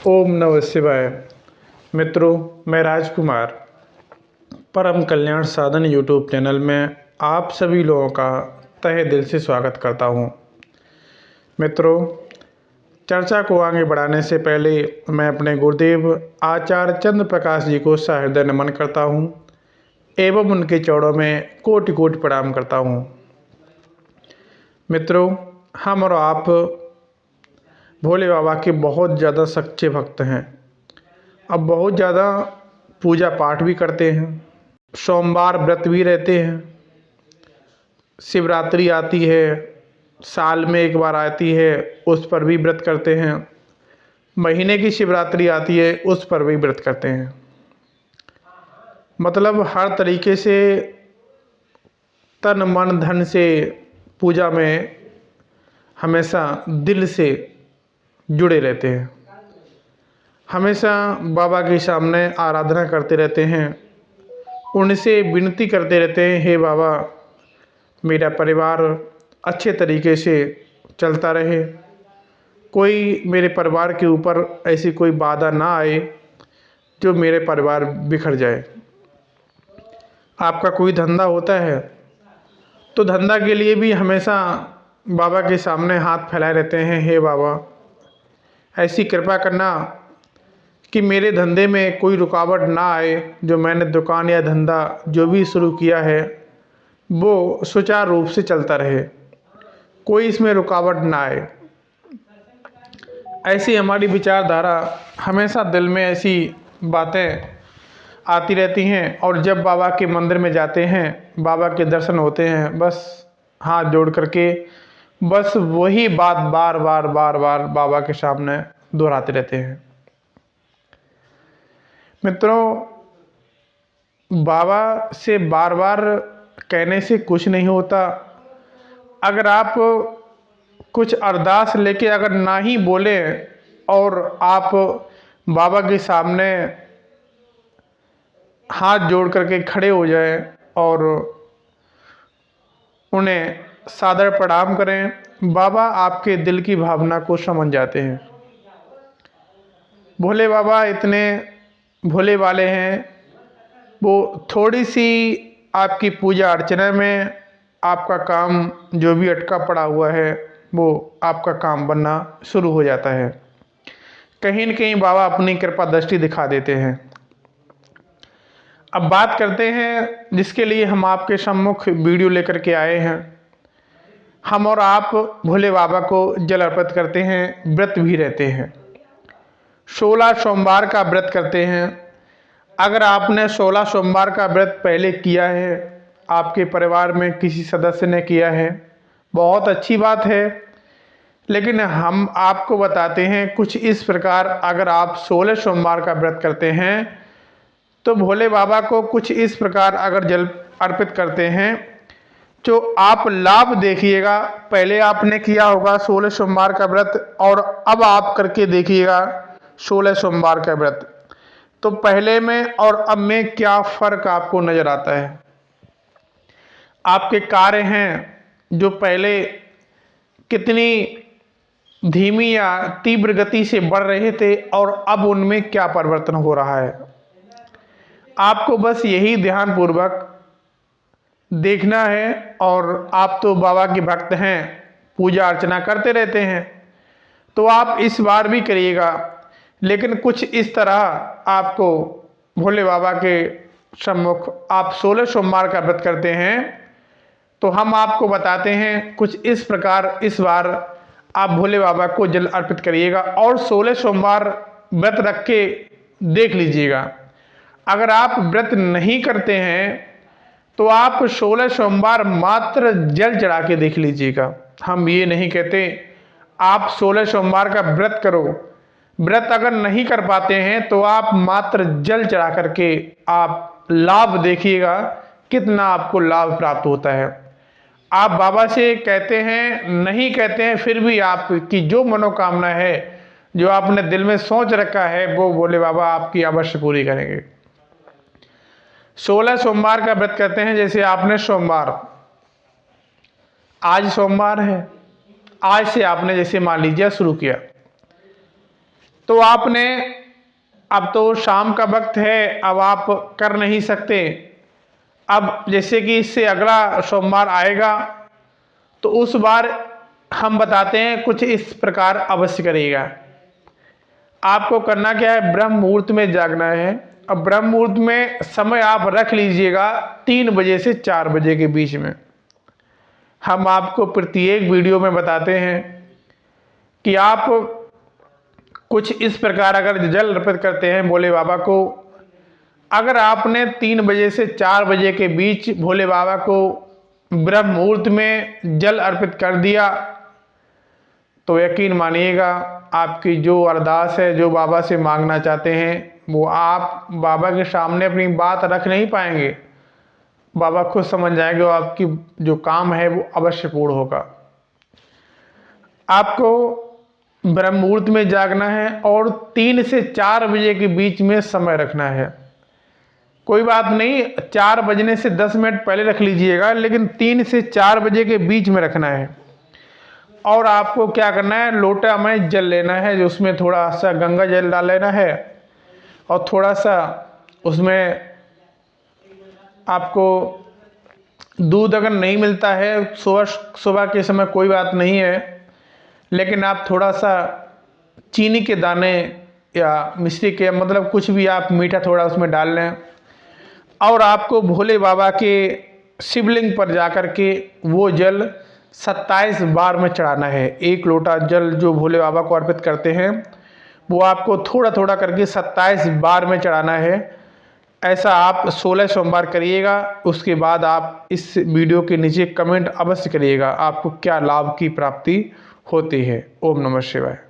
ओम नमः शिवाय। मित्रों, मैं राजकुमार परम कल्याण साधन यूट्यूब चैनल में आप सभी लोगों का तहे दिल से स्वागत करता हूं। मित्रों, चर्चा को आगे बढ़ाने से पहले मैं अपने गुरुदेव आचार्य चंद्र प्रकाश जी को सहृदय नमन करता हूं एवं उनके चरणों में कोटि कोटि प्रणाम करता हूं। मित्रों, हम और आप भोले बाबा के बहुत ज़्यादा सच्चे भक्त हैं। अब बहुत ज़्यादा पूजा पाठ भी करते हैं, सोमवार व्रत भी रहते हैं, शिवरात्रि आती है, साल में एक बार आती है, उस पर भी व्रत करते हैं, महीने की शिवरात्रि आती है, उस पर भी व्रत करते हैं। मतलब हर तरीके से तन मन धन से पूजा में हमेशा दिल से जुड़े रहते हैं, हमेशा बाबा के सामने आराधना करते रहते हैं, उनसे विनती करते रहते हैं, हे बाबा मेरा परिवार अच्छे तरीके से चलता रहे, कोई मेरे परिवार के ऊपर ऐसी कोई बाधा ना आए जो मेरे परिवार बिखर जाए। आपका कोई धंधा होता है तो धंधा के लिए भी हमेशा बाबा के सामने हाथ फैलाए रहते हैं, हे बाबा ऐसी कृपा करना कि मेरे धंधे में कोई रुकावट ना आए, जो मैंने दुकान या धंधा जो भी शुरू किया है वो सुचारू रूप से चलता रहे, कोई इसमें रुकावट ना आए। ऐसी हमारी विचारधारा, हमेशा दिल में ऐसी बातें आती रहती हैं और जब बाबा के मंदिर में जाते हैं, बाबा के दर्शन होते हैं, बस हाथ जोड़ करके बस वही बात बार बार बाबा के सामने दोहराते रहते हैं। मित्रों, बाबा से बार बार कहने से कुछ नहीं होता। अगर आप कुछ अरदास लेके अगर ना ही बोले और आप बाबा के सामने हाथ जोड़ करके खड़े हो जाएं और उन्हें सादर प्रणाम करें, बाबा आपके दिल की भावना को समझ जाते हैं। भोले बाबा इतने भोले वाले हैं, वो थोड़ी सी आपकी पूजा अर्चना में आपका काम जो भी अटका पड़ा हुआ है वो आपका काम बनना शुरू हो जाता है। कहीं न कहीं बाबा अपनी कृपा दृष्टि दिखा देते हैं। अब बात करते हैं जिसके लिए हम आपके सम्मुख वीडियो लेकर के आए हैं। हम और आप भोले बाबा को जल अर्पित करते हैं, व्रत भी रहते हैं, 16 सोमवार का व्रत करते हैं। अगर आपने 16 सोमवार का व्रत पहले किया है, आपके परिवार में किसी सदस्य ने किया है, बहुत अच्छी बात है, लेकिन हम आपको बताते हैं कुछ इस प्रकार। अगर आप 16 सोमवार का व्रत करते हैं तो भोले बाबा को कुछ इस प्रकार अगर जल अर्पित करते हैं जो आप लाभ देखिएगा। पहले आपने किया होगा 16 सोमवार का व्रत और अब आप करके देखिएगा 16 सोमवार का व्रत, तो पहले में और अब में क्या फर्क आपको नजर आता है। आपके कार्य हैं जो पहले कितनी धीमी या तीव्र गति से बढ़ रहे थे और अब उनमें क्या परिवर्तन हो रहा है। आपको बस यही ध्यान पूर्वक देखना है। और आप तो बाबा के भक्त हैं, पूजा अर्चना करते रहते हैं, तो आप इस बार भी करिएगा, लेकिन कुछ इस तरह आपको भोले बाबा के सम्मुख आप 16 सोमवार का व्रत करते हैं तो हम आपको बताते हैं कुछ इस प्रकार इस बार आप भोले बाबा को जल अर्पित करिएगा और 16 सोमवार व्रत रख के देख लीजिएगा। अगर आप व्रत नहीं करते हैं तो आप 16 सोमवार मात्र जल चढ़ा के देख लीजिएगा। हम ये नहीं कहते आप 16 सोमवार का व्रत करो, व्रत अगर नहीं कर पाते हैं तो आप मात्र जल चढ़ा करके आप लाभ देखिएगा, कितना आपको लाभ प्राप्त होता है। आप बाबा से कहते हैं नहीं कहते हैं, फिर भी आपकी जो मनोकामना है, जो आपने दिल में सोच रखा है, वो भोले बाबा आपकी अवश्य पूरी करेंगे। 16 सोमवार का व्रत करते हैं। जैसे आपने सोमवार, आज सोमवार है, आज से आपने जैसे मान लीजिए शुरू किया, तो आपने, अब तो शाम का वक्त है, अब आप कर नहीं सकते। अब जैसे कि इससे अगला सोमवार आएगा तो उस बार हम बताते हैं कुछ इस प्रकार अवश्य करिएगा। आपको करना क्या है, ब्रह्म मुहूर्त में जागना है। अब ब्रह्म मुहूर्त में समय आप रख लीजिएगा 3 बजे से 4 बजे के बीच में। हम आपको प्रत्येक वीडियो में बताते हैं कि आप कुछ इस प्रकार अगर जल अर्पित करते हैं भोले बाबा को, अगर आपने 3 बजे से 4 बजे के बीच भोले बाबा को ब्रह्म मुहूर्त में जल अर्पित कर दिया तो यकीन मानिएगा आपकी जो अरदास है, जो बाबा से मांगना चाहते हैं, वो आप बाबा के सामने अपनी बात रख नहीं पाएंगे। बाबा खुद समझ जाएंगे और आपकी जो काम है वो अवश्य पूर्ण होगा। आपको ब्रह्म मुहूर्त में जागना है और 3 से 4 बजे के बीच में समय रखना है। कोई बात नहीं, 4 बजने से 10 मिनट पहले रख लीजिएगा, लेकिन 3 से 4 बजे के बीच में रखना है। और आपको क्या करना है, लोटा में जल लेना है, जो उसमें थोड़ा सा गंगा जल डाल लेना है और थोड़ा सा उसमें आपको दूध अगर नहीं मिलता है सुबह के समय कोई बात नहीं है, लेकिन आप थोड़ा सा चीनी के दाने या मिश्री के, मतलब कुछ भी आप मीठा थोड़ा उसमें डाल लें और आपको भोले बाबा के शिवलिंग पर जाकर के वो जल 27 बार में चढ़ाना है। 1 लोटा जल जो भोले बाबा को अर्पित करते हैं वो आपको थोड़ा थोड़ा करके 27 बार में चढ़ाना है। ऐसा आप 16 सोमवार करिएगा। उसके बाद आप इस वीडियो के नीचे कमेंट अवश्य करिएगा आपको क्या लाभ की प्राप्ति होती है। ओम नमः शिवाय।